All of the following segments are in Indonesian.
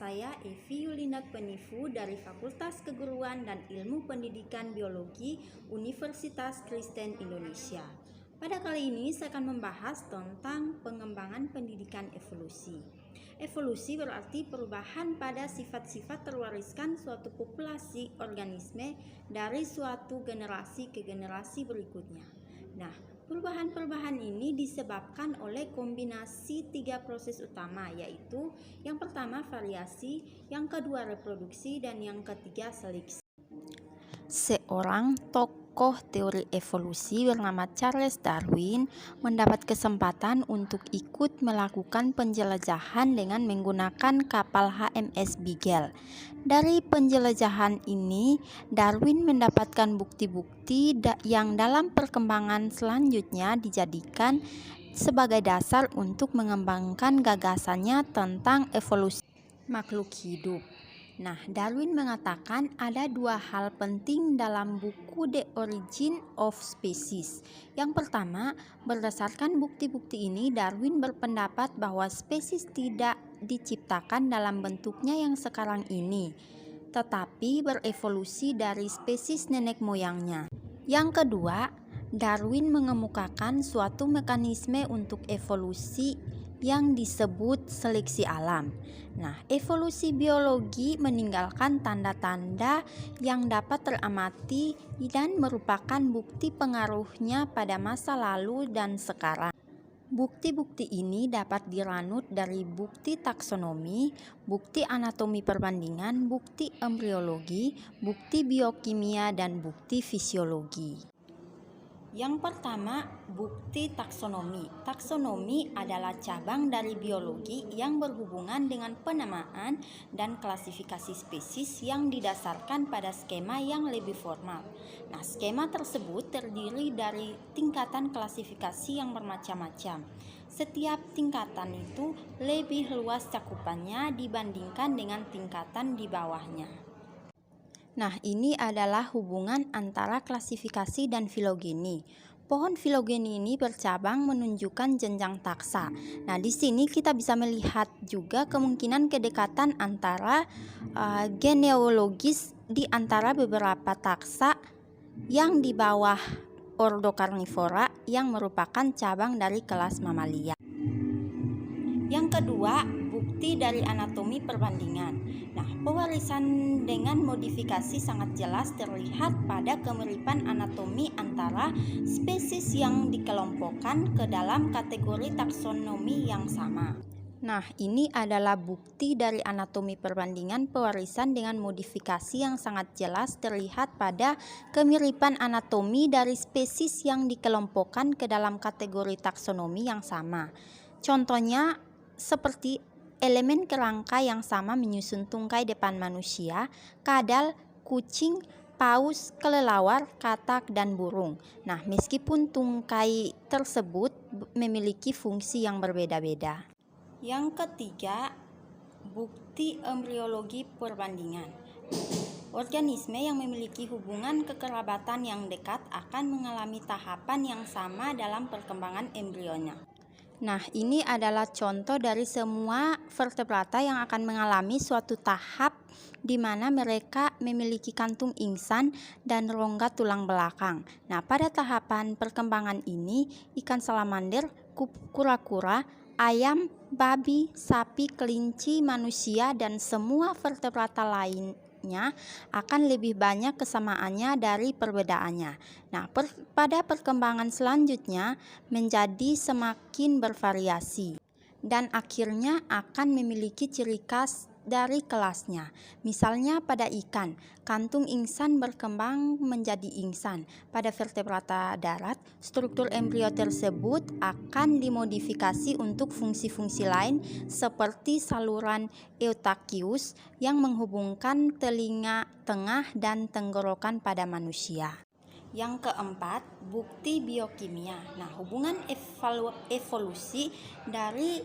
saya Evi Yulina Penifu dari Fakultas Keguruan dan Ilmu Pendidikan Biologi Universitas Kristen Indonesia. Pada kali ini saya akan membahas tentang pengembangan pendidikan evolusi. Evolusi berarti perubahan pada sifat-sifat terwariskan suatu populasi organisme dari suatu generasi ke generasi berikutnya. Nah, perubahan-perubahan ini disebabkan oleh kombinasi 3 proses utama, yaitu yang pertama variasi, yang kedua reproduksi, dan yang ketiga seleksi. Seorang tokoh teori evolusi bernama Charles Darwin mendapat kesempatan untuk ikut melakukan penjelajahan dengan menggunakan kapal HMS Beagle. Dari penjelajahan ini, Darwin mendapatkan bukti-bukti yang dalam perkembangan selanjutnya dijadikan sebagai dasar untuk mengembangkan gagasannya tentang evolusi makhluk hidup. Nah, Darwin mengatakan ada 2 hal penting dalam buku The Origin of Species. Yang pertama, berdasarkan bukti-bukti ini, Darwin berpendapat bahwa spesies tidak diciptakan dalam bentuknya yang sekarang ini, tetapi berevolusi dari spesies nenek moyangnya. Yang kedua, Darwin mengemukakan suatu mekanisme untuk evolusi yang disebut seleksi alam. Nah, evolusi biologi meninggalkan tanda-tanda yang dapat teramati dan merupakan bukti pengaruhnya pada masa lalu dan sekarang. Bukti-bukti ini dapat diranut dari bukti taksonomi, bukti anatomi perbandingan, bukti embriologi, bukti biokimia, dan bukti fisiologi. Yang pertama, bukti taksonomi. Taksonomi adalah cabang dari biologi yang berhubungan dengan penamaan dan klasifikasi spesies yang didasarkan pada skema yang lebih formal. Nah, skema tersebut terdiri dari tingkatan klasifikasi yang bermacam-macam. Setiap tingkatan itu lebih luas cakupannya dibandingkan dengan tingkatan di bawahnya. Nah, ini adalah hubungan antara klasifikasi dan filogeni. Pohon filogeni ini bercabang menunjukkan jenjang taksa. Nah, di sini kita bisa melihat juga kemungkinan kedekatan antara genealogis di antara beberapa taksa yang di bawah ordo Carnivora yang merupakan cabang dari kelas mamalia. Yang kedua, bukti dari anatomi perbandingan. Nah, pewarisan dengan modifikasi sangat jelas terlihat pada kemiripan anatomi antara spesies yang dikelompokkan ke dalam kategori taksonomi yang sama. Nah, ini adalah bukti dari anatomi perbandingan pewarisan dengan modifikasi yang sangat jelas terlihat pada kemiripan anatomi dari spesies yang dikelompokkan ke dalam kategori taksonomi yang sama. Contohnya seperti elemen kerangka yang sama menyusun tungkai depan manusia, kadal, kucing, paus, kelelawar, katak, dan burung. Nah, meskipun tungkai tersebut memiliki fungsi yang berbeda-beda. Yang ketiga, bukti embriologi perbandingan. Organisme yang memiliki hubungan kekerabatan yang dekat akan mengalami tahapan yang sama dalam perkembangan embrionya. Nah, ini adalah contoh dari semua vertebrata yang akan mengalami suatu tahap di mana mereka memiliki kantung ingsan dan rongga tulang belakang. Nah, pada tahapan perkembangan ini, ikan salamander, kura-kura, ayam, babi, sapi, kelinci, manusia, dan semua vertebrata lainnya akan lebih banyak kesamaannya dari perbedaannya. Nah, pada perkembangan selanjutnya menjadi semakin bervariasi dan akhirnya akan memiliki ciri khas dari kelasnya. Misalnya pada ikan, kantung ingsan berkembang menjadi ingsan. Pada vertebrata darat, struktur embrio tersebut akan dimodifikasi untuk fungsi-fungsi lain seperti saluran Eutychius yang menghubungkan telinga tengah dan tenggorokan pada manusia. Yang keempat, bukti biokimia. Nah, hubungan evolusi dari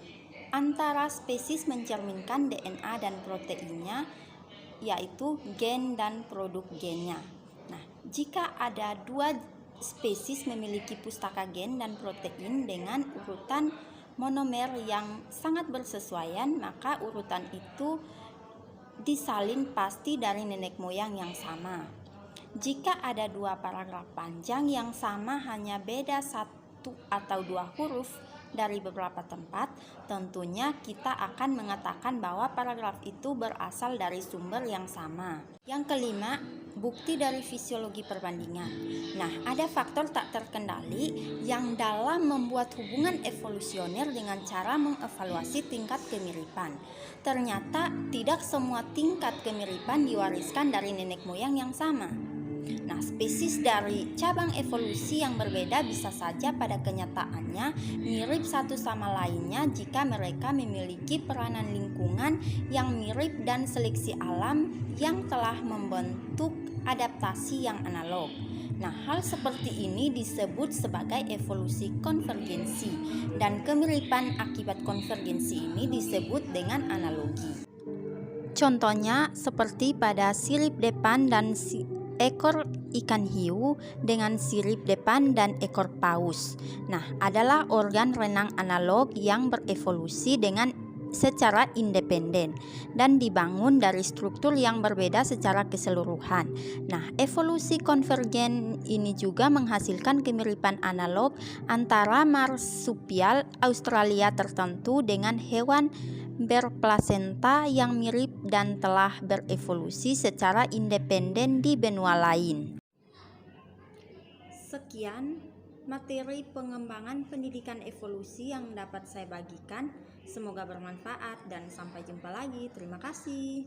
antara spesies mencerminkan DNA dan proteinnya, yaitu gen dan produk gennya. Nah, jika ada 2 spesies memiliki pustaka gen dan protein dengan urutan monomer yang sangat bersesuaian, maka urutan itu disalin pasti dari nenek moyang yang sama. Jika ada dua paragraf panjang yang sama hanya beda satu atau dua huruf dari beberapa tempat, tentunya kita akan mengatakan bahwa paragraf itu berasal dari sumber yang sama. Yang kelima, bukti dari fisiologi perbandingan. Nah, ada faktor tak terkendali yang dalam membuat hubungan evolusioner dengan cara mengevaluasi tingkat kemiripan. Ternyata tidak semua tingkat kemiripan diwariskan dari nenek moyang yang sama. Nah, spesies dari cabang evolusi yang berbeda bisa saja pada kenyataannya mirip satu sama lainnya jika mereka memiliki peranan lingkungan yang mirip dan seleksi alam yang telah membentuk adaptasi yang analog. Nah, hal seperti ini disebut sebagai evolusi konvergensi, dan kemiripan akibat konvergensi ini disebut dengan analogi. Contohnya seperti pada sirip depan dan ekor ikan hiu dengan sirip depan dan ekor paus. Nah, adalah organ renang analog yang berevolusi dengan secara independen dan dibangun dari struktur yang berbeda secara keseluruhan. Nah, evolusi konvergen ini juga menghasilkan kemiripan analog antara marsupial Australia tertentu dengan hewan berplasenta yang mirip dan telah berevolusi secara independen di benua lain. Sekian materi pengembangan pendidikan evolusi yang dapat saya bagikan. Semoga bermanfaat dan sampai jumpa lagi. Terima kasih.